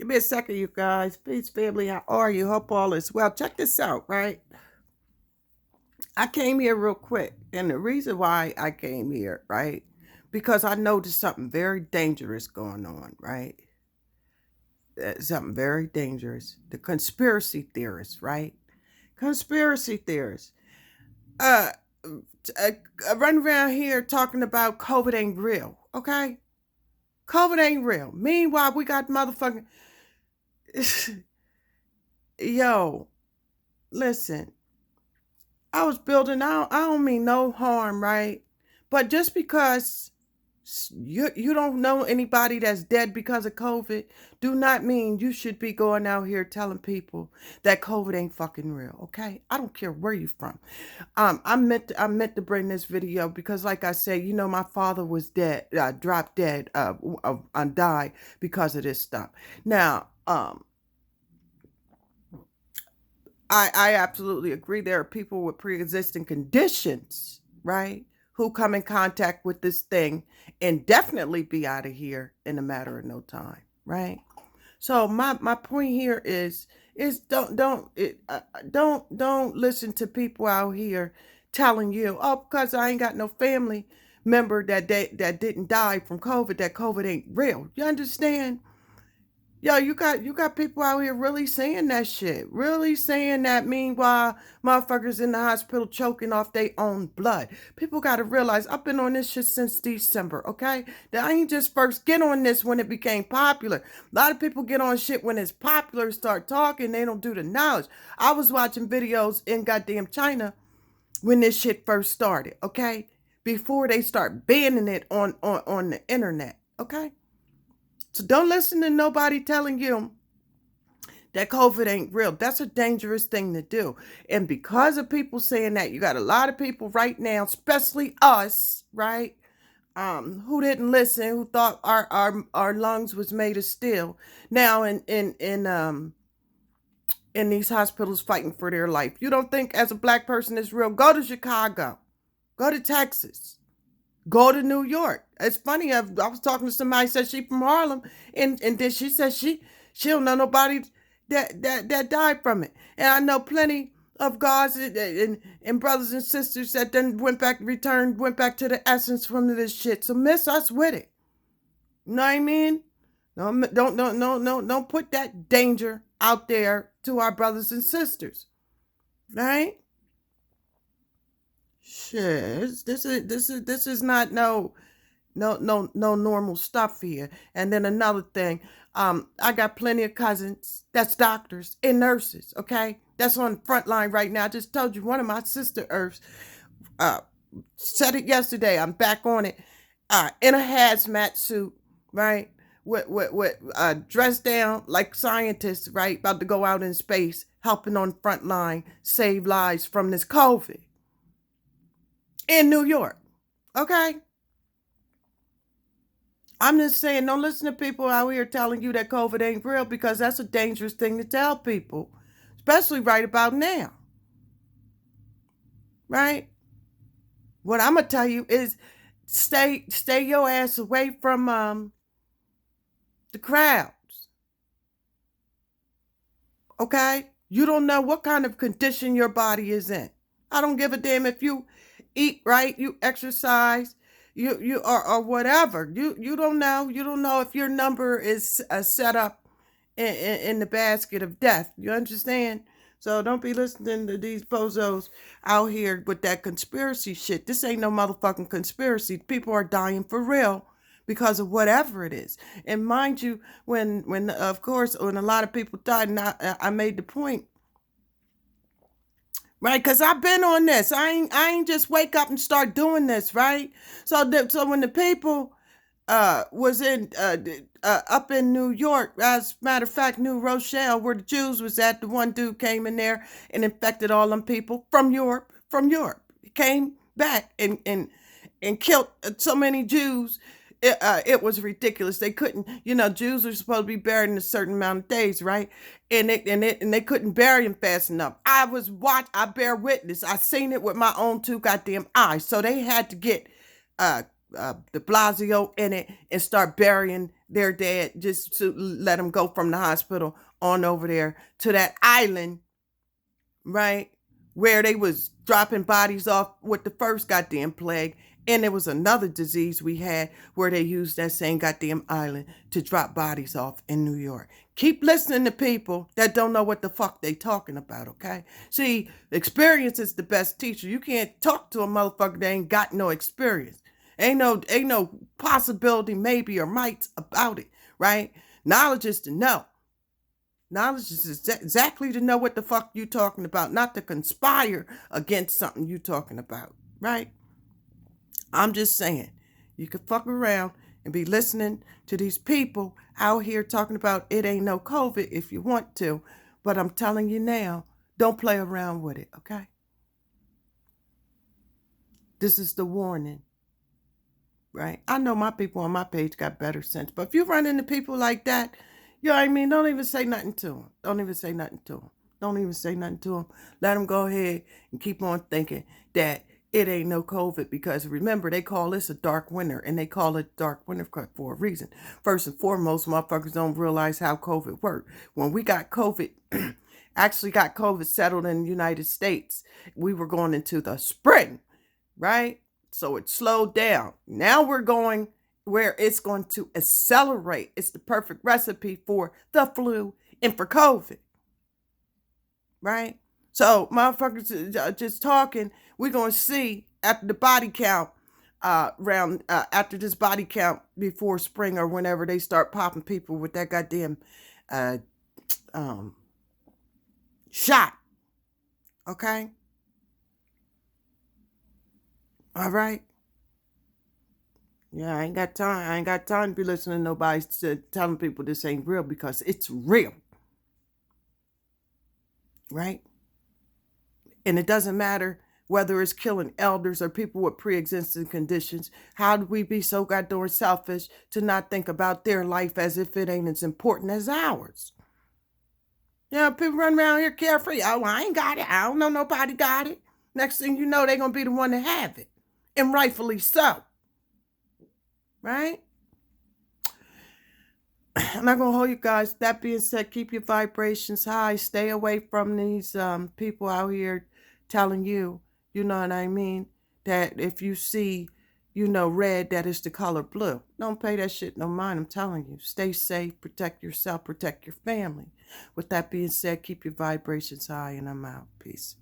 Give me a second, you guys. Peace, family. How are you? Hope all is well. Check this out, right? I came here real quick, and the reason why I came here, right? Because I noticed something very dangerous going on, right? Something very dangerous. The conspiracy theorists, right? Conspiracy theorists. Uh, uh, run around here talking about COVID ain't real, okay? COVID ain't real. Meanwhile, we got motherfucking. Yo, listen. I was building out. I don't mean no harm, right? But just because you don't know anybody that's dead because of COVID, do not mean you should be going out here telling people that COVID ain't fucking real. Okay, I don't care where you from. I meant to bring this video because, like I said, my father was dead, dropped dead, and died because of this stuff. Now, I absolutely agree. There are people with pre-existing conditions, right, who come in contact with this thing and definitely be out of here in a matter of no time, right? So my point here is don't listen to people out here telling you, oh, because I ain't got no family member that didn't die from COVID, that COVID ain't real. You understand? Yo, you got people out here really saying that shit. Really saying that, meanwhile, motherfuckers in the hospital choking off their own blood. People gotta realize I've been on this shit since December, okay? That I ain't just first get on this when it became popular. A lot of people get on shit when it's popular, start talking, they don't do the knowledge. I was watching videos in goddamn China when this shit first started, okay? Before they start banning it on the internet, okay? So don't listen to nobody telling you that COVID ain't real. That's a dangerous thing to do. And because of people saying that, you got a lot of people right now, especially us, right? Who didn't listen, who thought our lungs was made of steel. Now in these hospitals fighting for their life. You don't think as a black person it's real? Go to Chicago. Go to Texas. Go to New York. It's funny. I was talking to somebody said she from Harlem, and then she said she don't know nobody that died from it. And I know plenty of guys and brothers and sisters that then went back to the essence from this shit. So miss us with it. You know what I mean? No, don't put that danger out there to our brothers and sisters, right? Shit, this is not no normal stuff here. And then another thing, I got plenty of cousins that's doctors and nurses, okay? That's on the front line right now. I just told you one of my sister Earths uh said it yesterday. I'm back on it. In a hazmat suit, right? With dressed down like scientists, right? About to go out in space, helping on the front line, save lives from this COVID in New York. Okay? I'm just saying, don't listen to people out here telling you that COVID ain't real because that's a dangerous thing to tell people, especially right about now. Right? What I'm gonna tell you is stay your ass away from the crowds. Okay? You don't know what kind of condition your body is in. I don't give a damn if you eat right, you exercise, you or whatever. You don't know. You don't know if your number is set up in the basket of death. You understand? So don't be listening to these bozos out here with that conspiracy shit. This ain't no motherfucking conspiracy. People are dying for real because of whatever it is. And mind you, when of course when a lot of people died, and I made the point, right? Because I've been on this. I ain't just wake up and start doing this, right? So when the people was in up in New York, as a matter of fact, New Rochelle, where the Jews was at, the one dude came in there and infected all them people from Europe. From Europe, he came back and killed so many Jews. It was ridiculous. They couldn't, Jews are supposed to be buried in a certain amount of days, right? And they couldn't bury him fast enough. I bear witness. I seen it with my own two goddamn eyes. So they had to get de Blasio in it and start burying their dad, just to let them go from the hospital on over there to that island, right? Where they was dropping bodies off with the first goddamn plague. And there was another disease we had where they used that same goddamn island to drop bodies off in New York. Keep listening to people that don't know what the fuck they talking about, okay? See, experience is the best teacher. You can't talk to a motherfucker that ain't got no experience. Ain't no possibility, maybe, or might about it, right? Knowledge is to know. Knowledge is exactly to know what the fuck you talking about, not to conspire against something you talking about, right? I'm just saying, you can fuck around and be listening to these people out here talking about it ain't no COVID if you want to, but I'm telling you now, don't play around with it, okay? This is the warning, right? I know my people on my page got better sense, but if you run into people like that, you know what I mean? Don't even say nothing to them. Don't even say nothing to them. Don't even say nothing to them. Let them go ahead and keep on thinking that it ain't no COVID, because remember, they call this a dark winter, and they call it dark winter for a reason. First and foremost, motherfuckers don't realize how COVID worked. When we got COVID, actually got COVID settled in the United States, we were going into the spring, right? So it slowed down. Now we're going where it's going to accelerate. It's the perfect recipe for the flu and for COVID, right? So motherfuckers just talking. We're going to see after the body count, after this body count before spring or whenever they start popping people with that goddamn uh, shot. Okay? All right? Yeah, I ain't got time. I ain't got time to be listening to nobody telling people this ain't real, because it's real. Right? And it doesn't matter whether it's killing elders or people with pre-existing conditions. How do we be so goddamn selfish to not think about their life as if it ain't as important as ours? Yeah, people run around here carefree. Oh, I ain't got it. I don't know nobody got it. Next thing you know, they're going to be the one to have it. And rightfully so. Right? I'm not going to hold you guys. That being said, keep your vibrations high. Stay away from these people out here telling you, you know what I mean, that if you see, red, that is the color blue. Don't pay that shit no mind. I'm telling you. Stay safe. Protect yourself. Protect your family. With that being said, keep your vibrations high, and I'm out. Peace.